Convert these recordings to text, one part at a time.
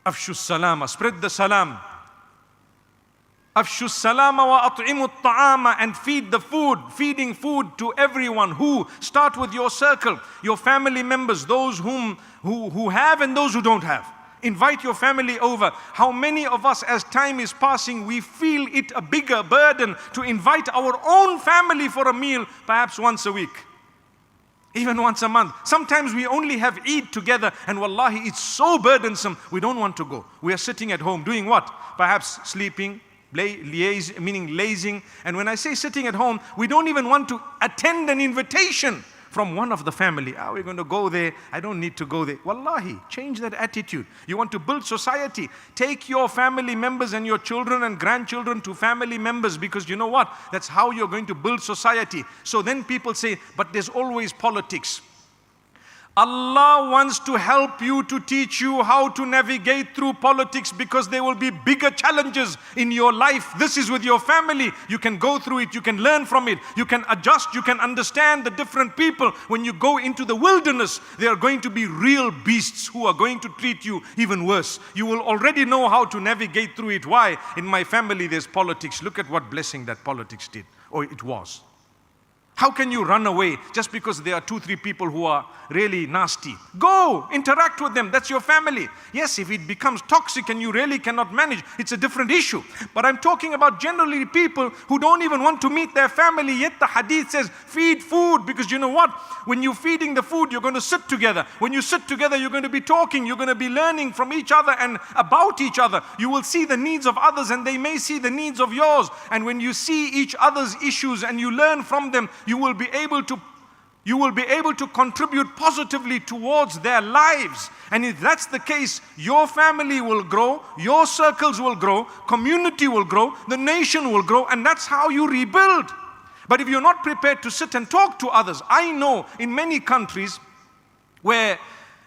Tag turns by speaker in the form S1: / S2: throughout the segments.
S1: Afshu salama, spread the salam. Afshu salama wa at'imu ta'ama, and feed the food, feeding food to everyone. Who? Start with your circle, your family members, those who have and those who don't have. Invite your family over. How many of us, as time is passing, we feel it a bigger burden to invite our own family for a meal, perhaps once a week, even once a month. Sometimes we only have Eid together, and wallahi, it's so burdensome, we don't want to go. We are sitting at home doing what? Perhaps sleeping, meaning lazing. And when I say sitting at home, we don't even want to attend an invitation from one of the family. We're going to go there. I don't need to go there. Wallahi, change that attitude. You want to build society. Take your family members and your children and grandchildren to family members, because you know what? That's how you're going to build society. So then people say, but there's always politics. Allah wants to help you, to teach you how to navigate through politics, because there will be bigger challenges in your life. This is with your family. You can go through it. You can learn from it. You can adjust. You can understand the different people. When you go into the wilderness, there are going to be real beasts who are going to treat you even worse. You will already know how to navigate through it. Why? In my family, there's politics. Look at what blessing that politics did, or it was. How can you run away just because there are 2-3 people who are really nasty? Go, interact with them. That's your family. Yes, if it becomes toxic and you really cannot manage, it's a different issue. But I'm talking about generally people who don't even want to meet their family, yet the hadith says, feed food. Because you know what? When you're feeding the food, you're going to sit together. When you sit together, you're going to be talking. You're going to be learning from each other and about each other. You will see the needs of others, and they may see the needs of yours. And when you see each other's issues and you learn from them, you will be able to contribute positively towards their lives. And if that's the case, your family will grow, your circles will grow, community will grow, the nation will grow, and that's how you rebuild. But if you're not prepared to sit and talk to others, I know in many countries where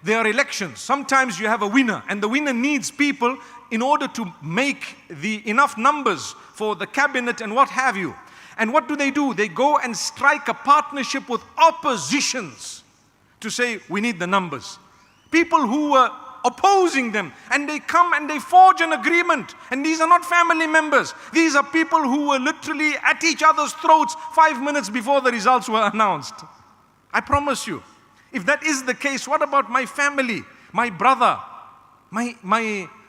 S1: there are elections, sometimes you have a winner, and the winner needs people in order to make the enough numbers for the cabinet and what have you. And what do? They go and strike a partnership with oppositions to say, we need the numbers. People who were opposing them, and they come and they forge an agreement. And these are not family members. These are people who were literally at each other's throats 5 minutes before the results were announced. I promise you, if that is the case, what about my family, my brother,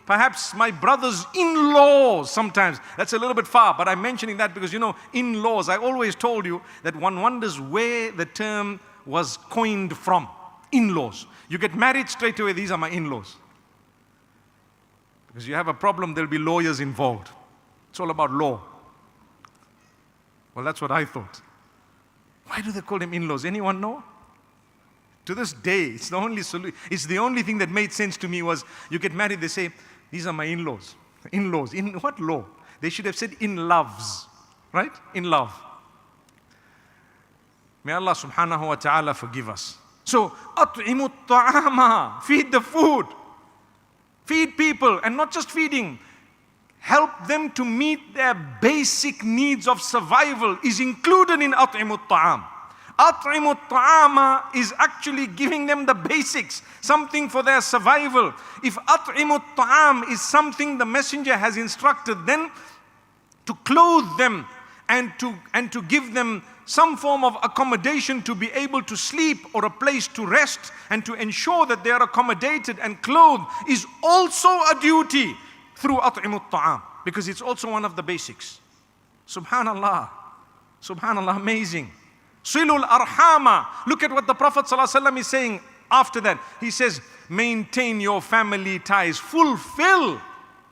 S1: perhaps my brother's in-laws sometimes? That's a little bit far, but I'm mentioning that because, you know, in-laws, I always told you that one wonders where the term was coined from. In-laws. You get married straight away, these are my in-laws. Because you have a problem, there'll be lawyers involved. It's all about law. Well, that's what I thought. Why do they call them in-laws? Anyone know? To this day, it's the only solution. It's the only thing that made sense to me was, you get married, they say, these are my in-laws. In-laws. In what law? They should have said in-loves. Right? In love. May Allah subhanahu wa ta'ala forgive us. So, at'imu ta'ama. Feed the food. Feed people, and not just feeding. Help them to meet their basic needs of survival is included in at'imu ta'am. At'imu ta'ama is actually giving them the basics, something for their survival. If at'imu ta'am is something the messenger has instructed, then to clothe them and to give them some form of accommodation to be able to sleep or a place to rest and to ensure that they are accommodated and clothed is also a duty through at'imu ta'am, because it's also one of the basics. Subhanallah. Subhanallah, amazing. Silul arhama. Look at what the Prophet ﷺ is saying after that. He says, maintain your family ties. Fulfill